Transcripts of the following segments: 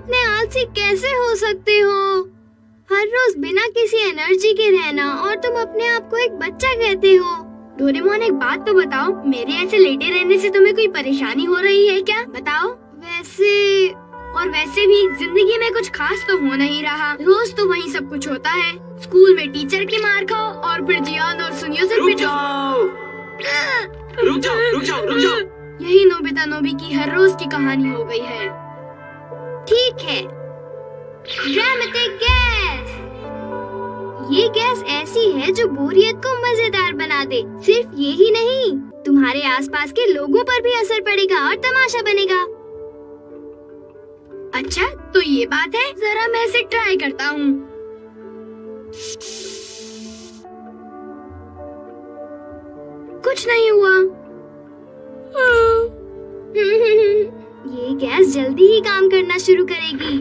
इतने आलसी कैसे हो सकते हो? हर रोज बिना किसी एनर्जी के रहना और तुम अपने आप को एक बच्चा कहते हो। डोरेमोन एक बात तो बताओ, मेरे ऐसे लेटे रहने से तुम्हें कोई परेशानी हो रही है क्या? बताओ। वैसे भी जिंदगी में कुछ खास तो हो नहीं रहा। रोज तो वही सब कुछ होता है। स्कूल में टीचर की मार खाओ और फिर जियान और सुनियो से रुक जाओ। यही नोबिता नोबी की हर रोज की कहानी हो गई है। ठीक है, ड्रामेटिक गैस। ये गैस ऐसी है जो बोरियत को मजेदार बना दे। सिर्फ यही नहीं, तुम्हारे आसपास के लोगों पर भी असर पड़ेगा और तमाशा बनेगा। अच्छा, तो ये बात है, जरा मैं इसे ट्राई करता हूँ। कुछ नहीं हुआ। ये गैस जल्दी ही काम करना शुरू करेगी।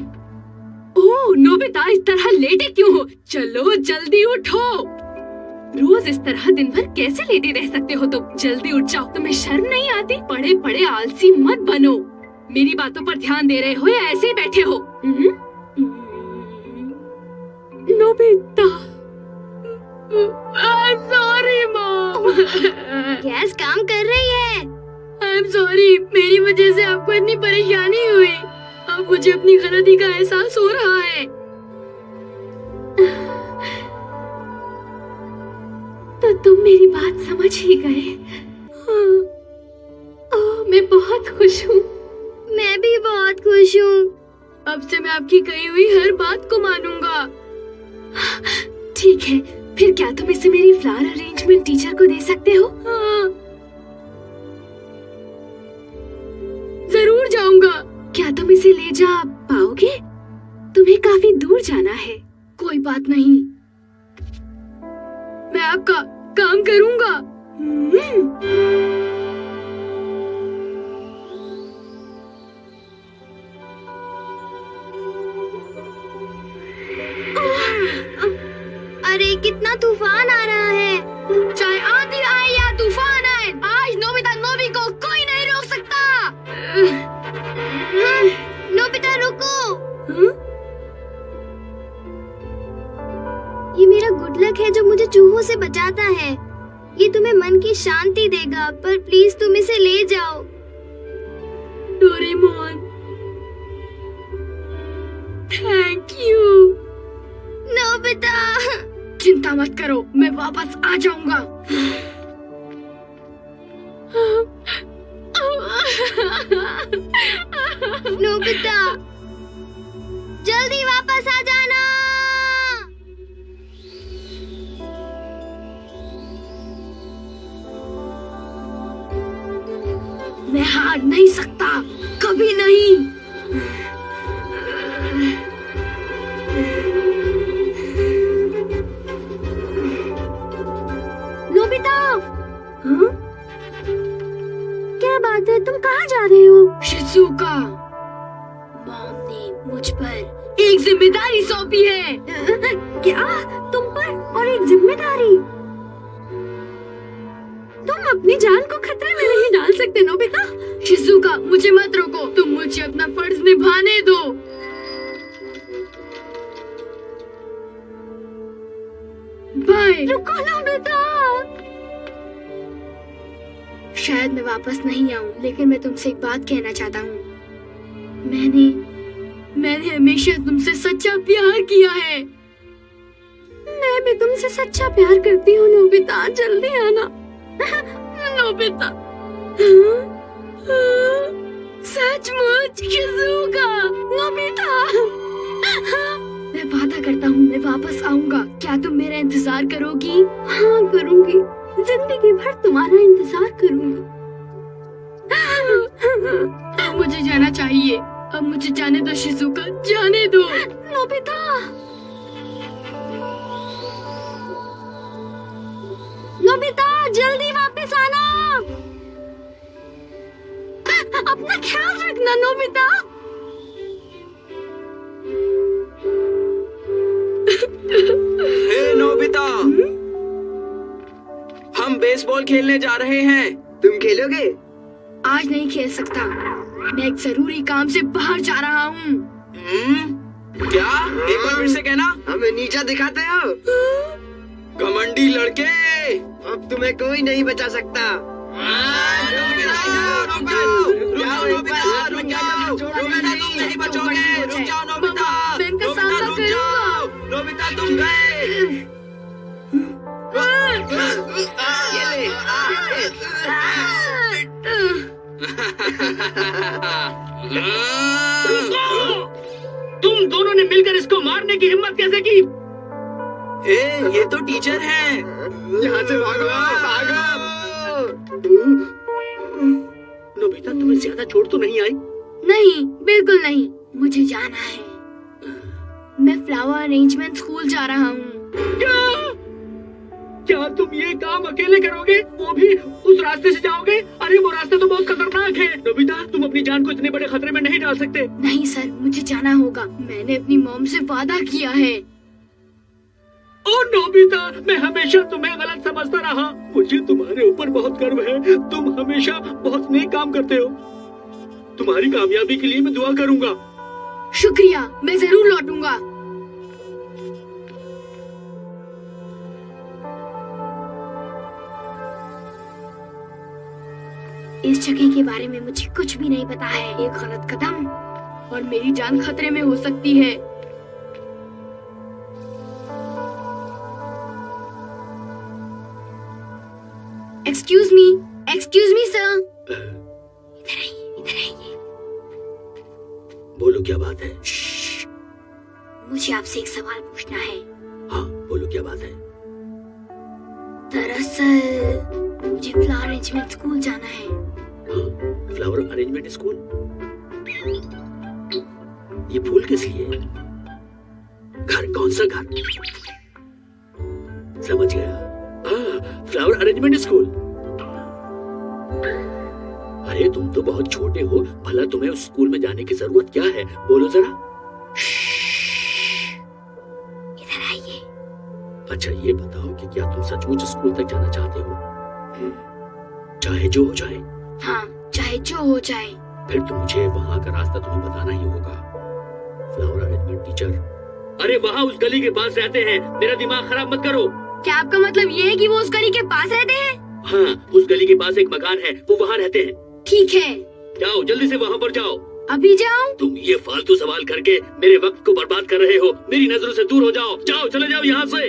ओह नोबिता, इस तरह लेटे क्यों हो? चलो जल्दी उठो। रोज इस तरह दिन भर कैसे लेटे रह सकते हो तुम? जल्दी उठ जाओ। तुम्हें शर्म नहीं आती? पड़े पड़े आलसी मत बनो। मेरी बातों पर ध्यान दे रहे हो या ऐसे ही बैठे हो? Nobita, sorry mom. गैस काम कर रही है। आई एम सॉरी, मेरी वजह से आपको इतनी परेशानी हुई। अब मुझे अपनी गलती का एहसास हो रहा है। तो तुम मेरी बात समझ ही गए। ओह, मैं बहुत खुश हूँ। मैं भी बहुत खुश हूँ। अब से मैं आपकी कही हुई हर बात को मानूंगा। ठीक है, फिर क्या तुम इसे मेरी फ्लावर अरेंजमेंट टीचर को दे सकते हो? हाँ। जरूर जाऊंगा। क्या तुम इसे ले जा पाओगे? तुम्हें काफी दूर जाना है। कोई बात नहीं, मैं आपका काम करूंगा। अरे कितना तूफान आ रहा है। चाहे आंधी आए या तूफान आए, आज नोबिता नोबी को कोई नहीं रोक सकता। नोबिता रुको। ये मेरा गुड लक है जो मुझे चूहों से बचाता है। ये तुम्हें मन की शांति देगा, पर प्लीज तुम इसे ले जाओ। Doraemon, thank you. नोबिता, चिंता मत करो, मैं वापस आ जाऊंगा। नोबिता, जल्दी वापस आ जाना। मैं हार नहीं सकता, कभी नहीं। नोबिता, क्या बात है? तुम कहाँ जा रहे हो? शिज़ुका, मॉम ने मुझ पर एक जिम्मेदारी सौंपी है। क्या? तुम पर और एक जिम्मेदारी? तुम अपनी जान को खतरे में नहीं डाल सकते नोबिता। शिज़ुका, मुझे मत रोको, तुम मुझे अपना फर्ज निभाने दो। बाय। रुको नोबिता। शायद मैं वापस नहीं आऊं, लेकिन मैं तुमसे एक बात कहना चाहता हूँ। मैंने हमेशा तुमसे सच्चा प्यार किया है। मैं भी तुमसे सच्चा प्यार करती हूँ नोबिता, जल्दी आना। नोबिता, सचमुच शिज़ुका। नोबिता, मैं वादा करता हूँ मैं वापस आऊंगा। क्या तुम मेरा इंतजार करोगी? हाँ करूँगी, जिंदगी भर तुम्हारा इंतजार करूँगी। अब मुझे जाना चाहिए। अब मुझे जाने दो शिज़ुका, जाने दो। नोबिता, नोबिता जल्दी वापस आना। अपना ख्याल रखना नोबिता। हे नोबिता, हम बेसबॉल खेलने जा रहे हैं। तुम खेलोगे? आज नहीं खेल सकता, मैं एक जरूरी काम से बाहर जा रहा हूँ। क्या? एक बार फिर से कहना। हमें नीचा दिखाते हो? घमंडी लड़के। अब तुम्हें कोई नहीं बचा सकता। नोबिता तुम गए। तुम दोनों ने मिलकर इसको मारने की हिम्मत कैसे की? ये तो टीचर हैं। यहाँ से भागो, भागो। नोबिता तुम्हें ज्यादा चोट तो नहीं आई? नहीं, बिल्कुल नहीं। मुझे जाना है। मैं फ्लावर अरेंजमेंट स्कूल जा रहा हूँ। क्या तुम ये काम अकेले करोगे? वो भी उस रास्ते से जाओगे? अरे वो रास्ता तो बहुत खतरनाक है। नोबिता तुम अपनी जान को इतने बड़े खतरे में नहीं डाल सकते। नहीं सर, मुझे जाना होगा। मैंने अपनी मॉम से वादा किया है। ओ नोबिता, मैं हमेशा तुम्हें गलत समझता रहा। मुझे तुम्हारे ऊपर बहुत गर्व है। तुम हमेशा बहुत नेक काम करते हो। तुम्हारी कामयाबी के लिए मैं दुआ करूंगा। शुक्रिया, मैं जरूर लौटूंगा। इस जगह के बारे में मुझे कुछ भी नहीं पता है। एक गलत कदम और मेरी जान खतरे में हो सकती है। Excuse me sir. इधर आइए। बोलो क्या बात है? मुझे आपसे एक सवाल पूछना है। हाँ बोलो क्या बात है? दरअसल मुझे फ्लावर अरेंजमेंट स्कूल जाना है। हाँ, फ्लावर अरेंजमेंट स्कूल? ये फूल किस लिए? घर? कौन सा घर? समझ गया। Flower arrangement school. अरे तुम तो बहुत छोटे हो, भला तुम्हें उस स्कूल में जाने की जरूरत क्या है? बोलो जरा। इधर आइए। अच्छा ये बताओ कि क्या तुम सचमुच स्कूल तक जाना चाहते हो? चाहे जो हो जाए? हाँ, चाहे जो हो जाए। फिर तो मुझे वहाँ का रास्ता तुम्हें बताना ही होगा। Flower arrangement teacher. अरे वहाँ उस गली के पास रहते हैं। मेरा दिमाग खराब मत करो। क्या आपका मतलब ये है कि वो उस गली के पास रहते हैं? हाँ, उस गली के पास एक मकान है, वो वहाँ रहते हैं। ठीक है, जाओ जल्दी से वहाँ पर जाओ। अभी जाऊं? तुम ये फालतू सवाल करके मेरे वक्त को बर्बाद कर रहे हो। मेरी नजरों से दूर हो जाओ। जाओ, चले जाओ यहाँ से।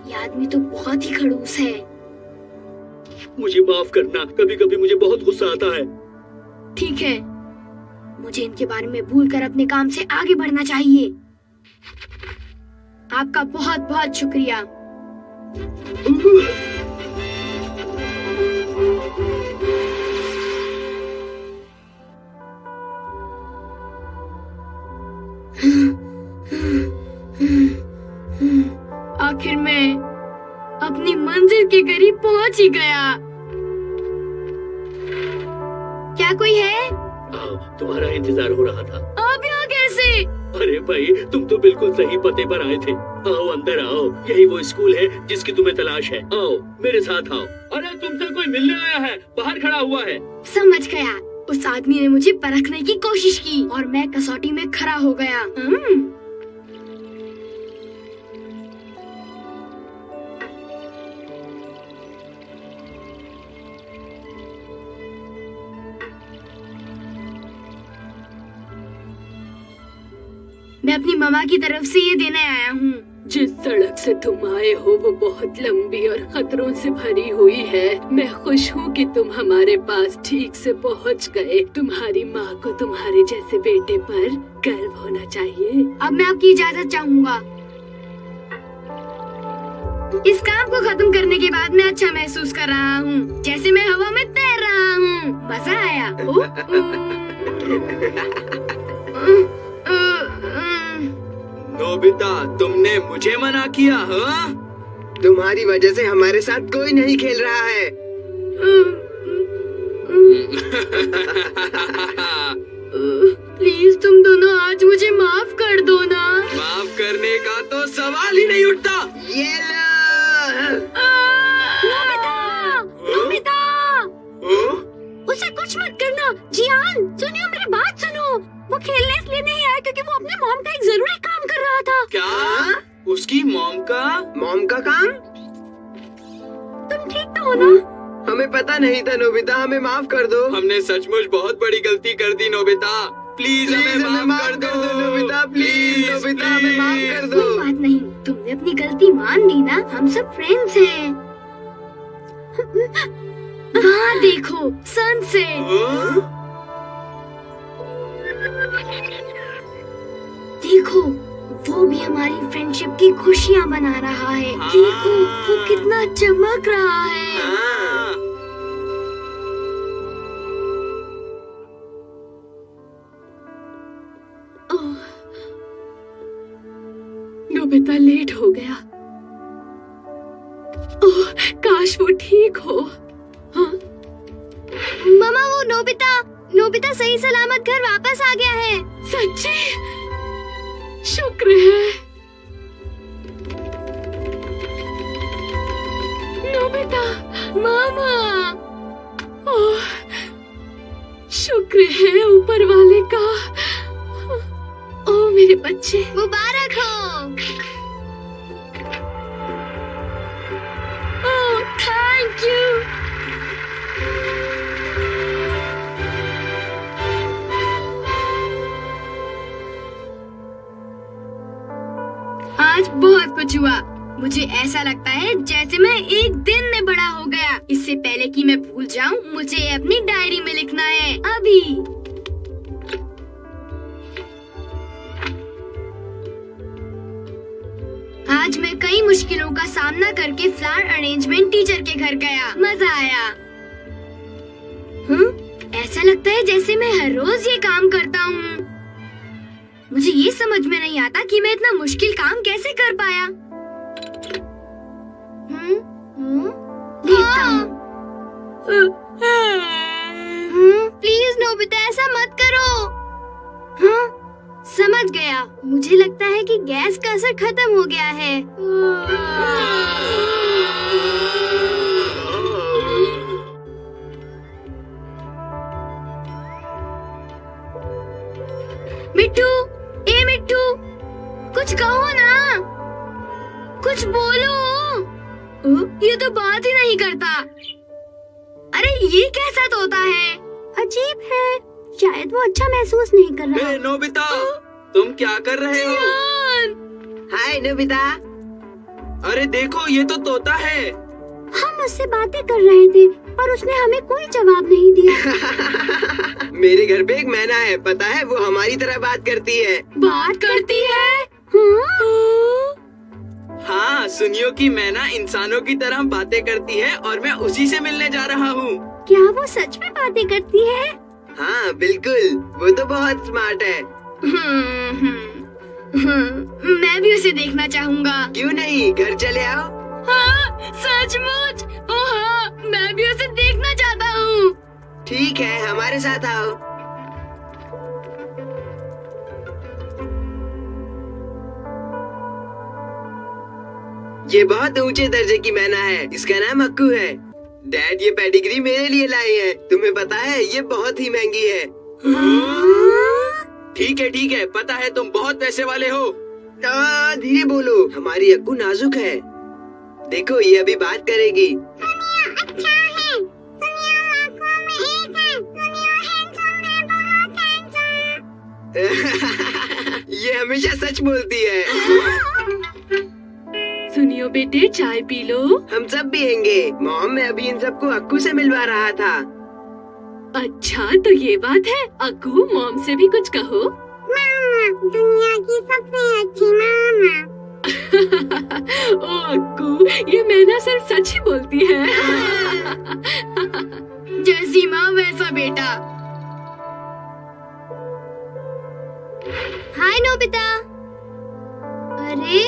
ये आदमी तो बहुत ही खड़ूस है। मुझे माफ करना, कभी कभी मुझे बहुत गुस्सा आता है। ठीक है, मुझे इनके बारे में भूलकर अपने काम से आगे बढ़ना चाहिए। आपका बहुत बहुत शुक्रिया। आखिर मैं अपनी मंजिल के करीब पहुंच ही गया। क्या कोई है? तुम्हारा इंतजार हो रहा था। आप यहाँ कैसे? अरे भाई, तुम तो बिल्कुल सही पते पर आए थे। आओ अंदर आओ, यही वो स्कूल है जिसकी तुम्हें तलाश है। आओ मेरे साथ आओ। अरे तुमसे कोई मिलने आया है, बाहर खड़ा हुआ है। समझ गया। उस आदमी ने मुझे परखने की कोशिश की और मैं कसौटी में खड़ा हो गया। मैं अपनी मम्मा की तरफ से ये देने आया हूँ। जिस सड़क से तुम आए हो वो बहुत लंबी और खतरों से भरी हुई है। मैं खुश हूँ कि तुम हमारे पास ठीक से पहुँच गए। तुम्हारी माँ को तुम्हारे जैसे बेटे पर गर्व होना चाहिए। अब मैं आपकी इजाजत चाहूँगा। इस काम को खत्म करने के बाद मैं अच्छा महसूस कर रहा हूँ, जैसे मैं हवा में तैर रहा हूँ। मजा आया। नोबिता, तुमने मुझे मना किया? हाँ? तुम्हारी वजह से हमारे साथ कोई नहीं खेल रहा है। प्लीज तुम दोनों आज मुझे माफ कर दो ना। माफ करने का तो सवाल ही नहीं उठता। ये लो। नोबिता, उसे कुछ मत करना। जियान, सुनियो, मेरी बात सुनो। जी मॉम का काम? तुम ठीक तो हो ना? हमें पता नहीं था नोबिता, हमें माफ कर दो। हमने सचमुच बहुत बड़ी गलती कर दी नोबिता। प्लीज हमें माफ कर दो नोबिता, प्लीज नोबिता, हमें माफ कर दो। कोई बात नहीं, तुमने अपनी गलती मान ली ना, हम सब फ्रेंड्स हैं। वहाँ देखो, सनसेट। देखो, वो भी हमारी फ्रेंडशिप की खुशियाँ मना रहा है। देखो, वो कितना चमक रहा है। हाँ। नोबिता लेट हो गया। ओह, काश वो ठीक हो। हाँ? मामा, वो नोबिता सही सलामत घर वापस आ गया है। सच्ची? शुक्र है। नोबिता, मामा, ओह, शुक्र है ऊपर वाले का। ओह मेरे बच्चे, मुबारक हो। ओह, थैंक यू। आज बहुत कुछ हुआ। मुझे ऐसा लगता है जैसे मैं एक दिन में बड़ा हो गया। इससे पहले कि मैं भूल जाऊं, मुझे अपनी डायरी में लिखना है अभी। आज मैं कई मुश्किलों का सामना करके फ्लावर अरेंजमेंट टीचर के घर गया। मजा आया। ऐसा लगता है जैसे मैं हर रोज ये काम करता हूँ। मुझे ये समझ में नहीं आता कि मैं इतना मुश्किल काम कैसे कर पाया। लेता हूँ। प्लीज नोबिता, ऐसा मत करो। हाँ, समझ गया। मुझे लगता है कि गैस का असर खत्म हो गया है। मिट्टू, ए मिट्टू, कुछ कहो ना, कुछ बोलो। ये तो बात ही नहीं करता। अरे ये कैसा तोता है? अजीब है, शायद वो अच्छा महसूस नहीं कर रहा। ए, नोबिता, तुम क्या कर रहे हो? हाय नोबिता। अरे देखो, ये तो तोता है। हम उससे बातें कर रहे थे पर उसने हमें कोई जवाब नहीं दिया। मेरे घर पे एक मैना है, पता है, वो हमारी तरह बात करती है। बात करती है? हाँ, सुनियो कि मैना इंसानों की तरह बातें करती है और मैं उसी से मिलने जा रहा हूँ। क्या वो सच में बातें करती है? हाँ बिल्कुल, वो तो बहुत स्मार्ट है। मैं भी उसे देखना चाहूँगा। क्यों नहीं, घर चले आओ। हाँ, सचमुच। ओह हाँ, मैं भी उसे देखना चाहता हूँ। ठीक है, हमारे साथ आओ। ये बहुत ऊंचे दर्जे की मैना है, इसका नाम अक्कू है। डैड ये पेडिग्री मेरे लिए लाए हैं। तुम्हें पता है ये बहुत ही महंगी है। ठीक है, पता है तुम बहुत पैसे वाले हो। धीरे बोलो, हमारी अक्कू नाजुक है। देखो ये अभी बात करेगी। अच्छा है। ये हमेशा सच बोलती है। सुनियो बेटे, चाय पी लो। हम सब पियेंगे। मॉम, मैं अभी इन सबको अक्कू से मिलवा रहा था। अच्छा तो ये बात है। अक्कू, मॉम से भी कुछ कहो। मामा, दुनिया की सबसे अच्छी मामा। ओ अक्कू, ये मैना सिर्फ सच ही बोलती है। जैसी माँ वैसा बेटा। हाय नोबिता। अरे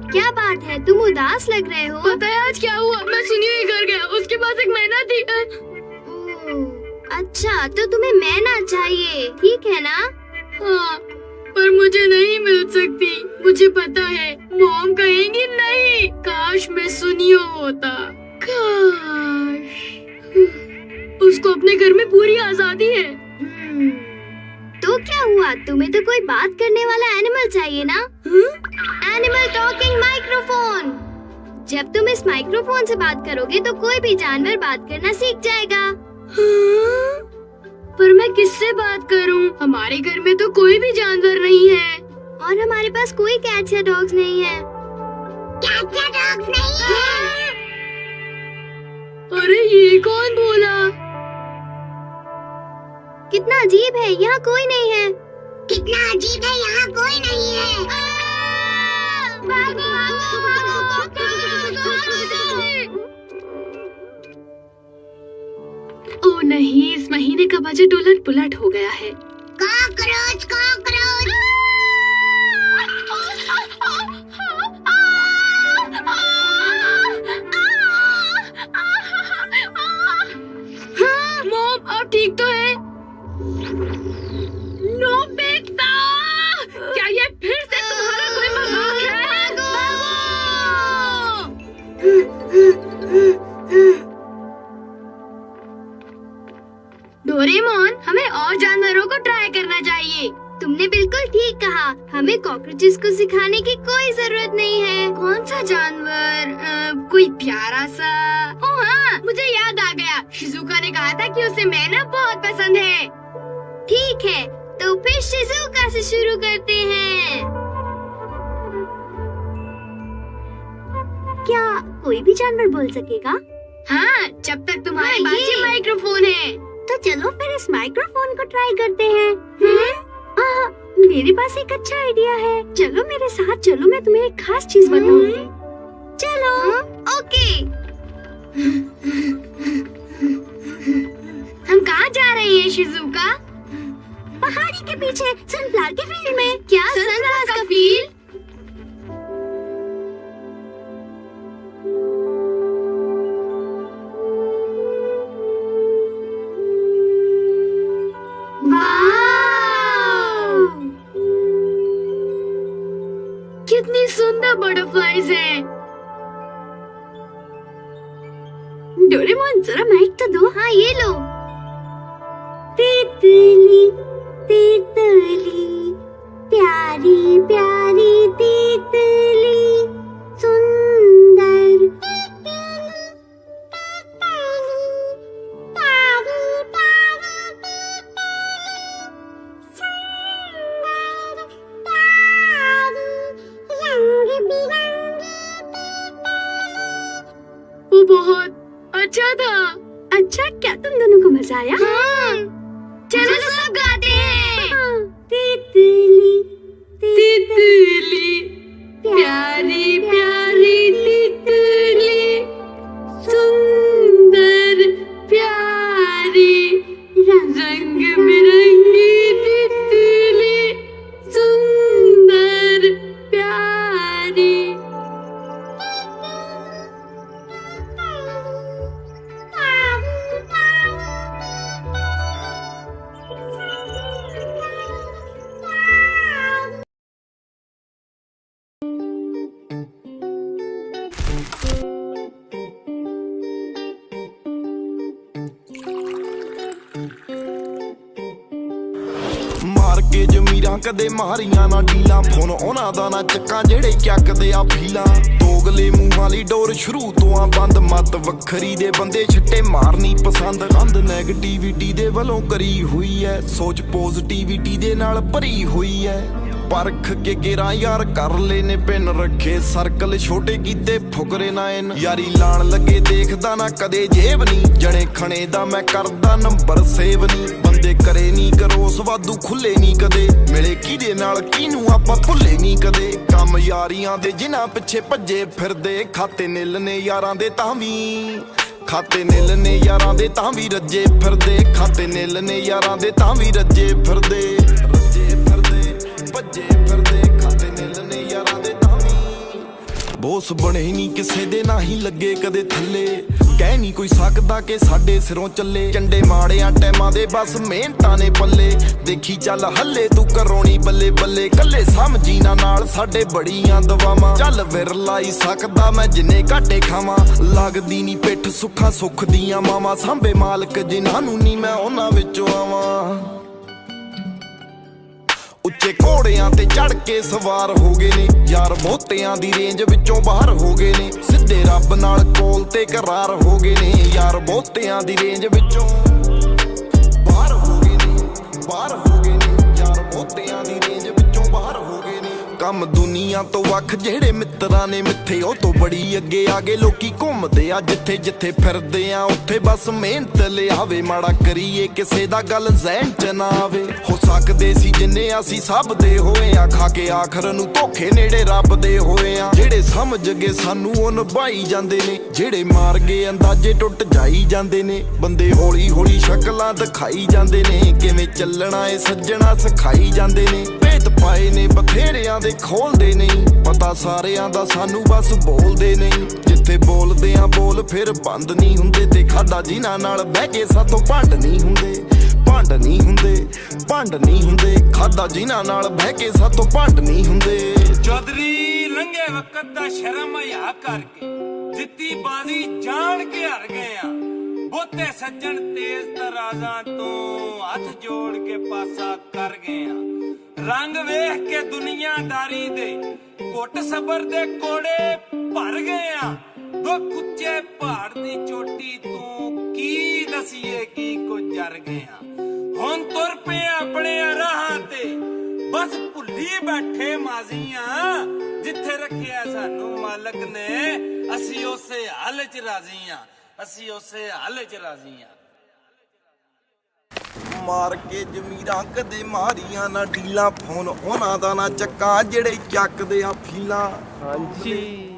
क्या बात है, तुम उदास लग रहे हो? पता है आज क्या हुआ? मैं सुनियो के घर गया, उसके पास एक मैना थी। अच्छा, तो तुम्हें मैना चाहिए, ठीक है ना? हाँ, पर मुझे नहीं मिल सकती। मुझे पता है मॉम कहेंगी नहीं। काश मैं सुनियो होता। काश। उसको अपने घर में पूरी आजादी है। तो क्या हुआ? तुम्हें तो कोई बात करने वाला एनिमल चाहिए ना? जब तुम इस माइक्रोफोन से बात करोगे तो कोई भी जानवर बात करना सीख जाएगा। हाँ? पर मैं किससे बात करूं? हमारे घर में तो कोई भी जानवर नहीं है और हमारे पास कोई कैट्स या डॉग्स नहीं है। कैट्स या डॉग्स नहीं है। अरे ये कौन बोला? कितना अजीब है, यहाँ कोई नहीं है। कितना अजीब है, यहाँ कोई नहीं है। भागो, भागो, भागो, ओ नहीं, इस महीने का बजट उलट पुलट हो गया है। Cockroach, cockroach. हाँ, मॉम आप ठीक तो है? नोबिता, क्या ये फिर से तुम्हारा कोई मजाक है? डोरेमोन, हमें और जानवरों को ट्राई करना चाहिए। तुमने बिल्कुल ठीक कहा, हमें कॉकरोचेस को सिखाने की कोई जरूरत नहीं है। कौन सा जानवर? कोई प्यारा सा? ओह हाँ, मुझे याद आ गया। शिजुका ने कहा था कि उसे मैना बहुत पसंद है। ठीक है, तो फिर शिजुका से शुरू करते हैं। क्या कोई भी जानवर बोल सकेगा? हाँ, जब तक तुम्हारे पास ये माइक्रोफोन है। तो चलो फिर इस माइक्रोफोन को ट्राई करते हैं। मेरे पास एक अच्छा आइडिया है। चलो मेरे साथ चलो, मैं तुम्हें एक खास चीज बताऊंगी। चलो। ओके। हम कहाँ जा रहे हैं शिजुका? पहाड़ी के पीछे सनफ्लावर के फील्ड में। क्या सनफ्लावर का फील्ड? कितनी सुंदर बटरफ्लाईज हैं। डोरेमोन जरा माइक तो दो। हाँ ये लो। तितली तितली प्यारी प्यारी तितली सुंदर वो बहुत अच्छा था। अच्छा, क्या तुम दोनों को मजा आया? हाँ, चलो सब गाते हैं। हाँ, तितली तितली प्यारी प्यारी तितली सुंदर प्यारी रंग बिरंगी तितली सुंदर प्यारी। ਮਾਰ ਕੇ ਜ਼ਮੀਰਾਂ ਕਦੇ ਮਾਰੀਆਂ ਨਾ ਢੀਲਾਂ ਫੋਨ ਉਹਨਾਂ ਦਾ ਨਾ ਚੱਕਾਂ ਜਿਹੜੇ ਚੱਕਦੇ ਆ ਫੀਲਾਂ ਦੋਗਲੇ ਮੂੰਹਾਂ ਲਈ ਡੋਰ ਸ਼ੁਰੂ ਤੋਂ ਆ ਬੰਦ ਮੱਤ ਵੱਖਰੀ ਦੇ ਬੰਦੇ ਛੱਟੇ ਮਾਰਨੀ ਪਸੰਦ ਕੰਧ ਨੈਗੇਟਿਵਿਟੀ ਦੇ ਵੱਲੋਂ ਕਰੀ ਹੋਈ ਐ ਸੋਚ ਪੋਜ਼ਿਟਿਵਿਟੀ ਦੇ ਨਾਲ ਭਰੀ ਹੋਈ ਐ परख के गेरा यार कर लेने पिन रखे सर्कल छोटे कीते फुकरे ना इन यारी लान लगे देखदा ना कदे जेब नी जने खने दा मैं करदा नंबर सेव नी बंदे करे नी करो सवादू खुले नी कदे मिले किदे नाल किनू आपां भुले नी कदे कम यारियां दे जिन्हां पिछे भज्जे फिरदे खाते निल ने यारां दे तां वी खाते निल ने यारां दे तां वी रज्जे फिरदे खाते निल ने यारां दे तां वी रज्जे फिरदे भज्जे फिरदे खाते निल ने यारां दे तां वी बोस बने नहीं किसे दे ना ही लगे कदे थल्ले कह नहीं कोई सकदा के साडे सिरों चले चंडे माड़ियां टैमां दे बस मेहनतां ने पल्ले देखी चल हल्ले तू करोनी बल्ले बल्ले कल्ले समझी ना नाल साडे बड़ियां दवावां चल विरला ही सकदा मैं जिन्ने घाटे खावां लगदी नी पिठ सुखा सुख दियां मावां सांभे मालक जिन्हां नूं नी मैं उन्हां विचों आवां उच्चे ਵਿੱਚੇ ਘੋੜਿਆਂ ਤੇ ਚੜ ਕੇ ਸਵਾਰ ਹੋ ਗਏ ਨੇ ਯਾਰ ਬਹੁਤਿਆਂ ਦੀ ਰੇਂਜ ਵਿੱਚੋਂ ਬਾਹਰ ਹੋ ਗਏ ਨੇ ਸਿੱਧੇ ਰੱਬ ਨਾਲ ਕੋਲ ਤੇ ਕਰਾਰ ਹੋ ਗਏ ਨੇ ਯਾਰ ਬਹੁਤਿਆਂ ਦੀ ਰੇਂਜ ਵਿੱਚੋਂ ਬਾਹਰ ਹੋ ਗਏ ਨੇ ਯਾਰ ਬਹੁਤਿਆਂ ਦੀ ਰੇਂਜ ਵਿੱਚੋਂ ਬਾਹਰ ਹੋ ਗਏ ਨੇ ਕੰਮ ਦੁਨੀਆ ਤੋਂ ਵੱਖ ਜਿਹੜੇ ਮਿੱਤਰਾਂ ਨੇ ਮਿੱਥੇ ਉਹ ਤੋਂ ਬੜੀ ਅੱਗੇ ਆ ਗਏ ਲੋਕੀ ਘੁੰਮਦੇ ਆ ਜਿੱਥੇ ਜਿੱਥੇ ਫਿਰਦੇ ਆ ਉੱਥੇ ਬਸ ਮਿਹਨਤ ਲਿਆਵੇ ਮਾੜਾ ਕਰੀਏ ਕਿਸੇ ਦਾ ਗੱਲ ਜ਼ਹਿਨ ਚ ਨਾ ਆਵੇ ਹੋ ਸਕਦੇ ਸੀ ਜਿੰਨੇ ਅਸੀਂ ਸਭ ਦੇ ਹੋਏ ਆ ਖਾ ਕੇ ਆਖਰ ਨੂੰ ਧੋਖੇ ਨੇੜੇ ਰੱਬ ਦੇ ਹੋਏ ਆ ਜਿਹੜੇ ਸਮਝ ਗਏ ਸਾਨੂੰ ਉਹ ਨਿਭਾਈ ਜਾਂਦੇ ਨੇ ਜਿਹੜੇ ਮਾਰ ਗਏ ਅੰਦਾਜ਼ੇ ਟੁੱਟ ਜਾਈ ਜਾਂਦੇ ਨੇ ਬੰਦੇ ਹੌਲੀ ਹੌਲੀ ਸ਼ਕਲਾਂ ਦਿਖਾਈ ਜਾਂਦੇ ਨੇ ਕਿਵੇਂ ਚੱਲਣਾ ਏ ਸੱਜਣਾ ਸਿਖਾਈ ਜਾਂਦੇ ਨੇ ਭੇਤ ਪਾਏ ਨੇ ਬਥੇਰਿਆਂ ਦੇ ਖੋਲਦੇ ਨਹੀਂ ਪਤਾ ਸਾਰਿਆਂ ਦਾ ਸਾਨੂੰ ਬਸ ਬੋਲਦੇ ਨਹੀਂ ਜਿੱਥੇ ਬੋਲਦੇ ਆ ਬੋਲ ਫਿਰ ਬੰਦ ਨਹੀਂ ਹੁੰਦੇ ਤੇ ਖਾਦਾ ਜਿਨ੍ਹਾਂ ਨਾਲ ਬਹਿ ਕੇ ਸਾਥੋਂ ਭੰਡ ਨਹੀਂ ਹੁੰਦੇ ਖਾਦਾ ਜਿਨ੍ਹਾਂ ਨਾਲ ਬਹਿ ਕੇ ਸਾਥੋਂ ਭੰਡ ਨਹੀਂ ਹੁੰਦੇ ਚੌਧਰੀ ਲੰਘੇ ਵਕਤ ਦਾ ਸ਼ਰਮ ਹਯਾ ਕਰਕੇ ਜਿੱਤੀ ਬਾਜ਼ੀ ਜਾਣ ਕੇ ਹਾਰ ਗਏ ਆ ਬਹੁਤੇ ਸੱਜਣ ਤੇਜ਼ ਤਰਾਜ਼ਾਂ ਤੋਂ ਹੱਥ ਜੋੜ ਕੇ ਪਾਸਾ ਕਰ ਗਏ ਆ ਰੰਗ ਵੇਖ ਕੇ ਦੁਨੀਆਦਾਰੀ ਦੇ ਘੁੱਟ ਸਬਰ ਦੇ ਕੋੜੇ ਭਰ ਗਏ ਆ ਦੁੱਖ ਉੱਚੇ ਪਹਾੜ ਦੀ ਚੋਟੀ ਤੋਂ ਕੀ ਦਸੀਏ ਕੀ ਕੁਝ ਜਰ ਗਏ ਆ ਹੁਣ ਤੁਰ ਪਏ ਆਪਣੇ ਰਾਹਾਂ ਤੇ ਬਸ ਭੁੱਲੀ ਬੈਠੇ ਮਾਜ਼ੀਆਂ ਜਿੱਥੇ ਰੱਖਿਆ ਸਾਨੂੰ ਮਾਲਕ ਨੇ ਅਸੀਂ ਉਸੇ ਹਾਲ 'ਚ ਰਾਜ਼ੀ ਆਂ ਮਾਰ ਕੇ ਜ਼ਮੀਰਾਂ ਕਦੇ ਮਾਰੀਆਂ ਨਾ ਢੀਲਾਂ ਫੋਨ ਉਹਨਾਂ ਦਾ ਨਾ ਚੱਕਾਂ ਜਿਹੜੇ ਚੱਕਦੇ ਆ ਫੀਲਾਂ ਹਾਂਜੀ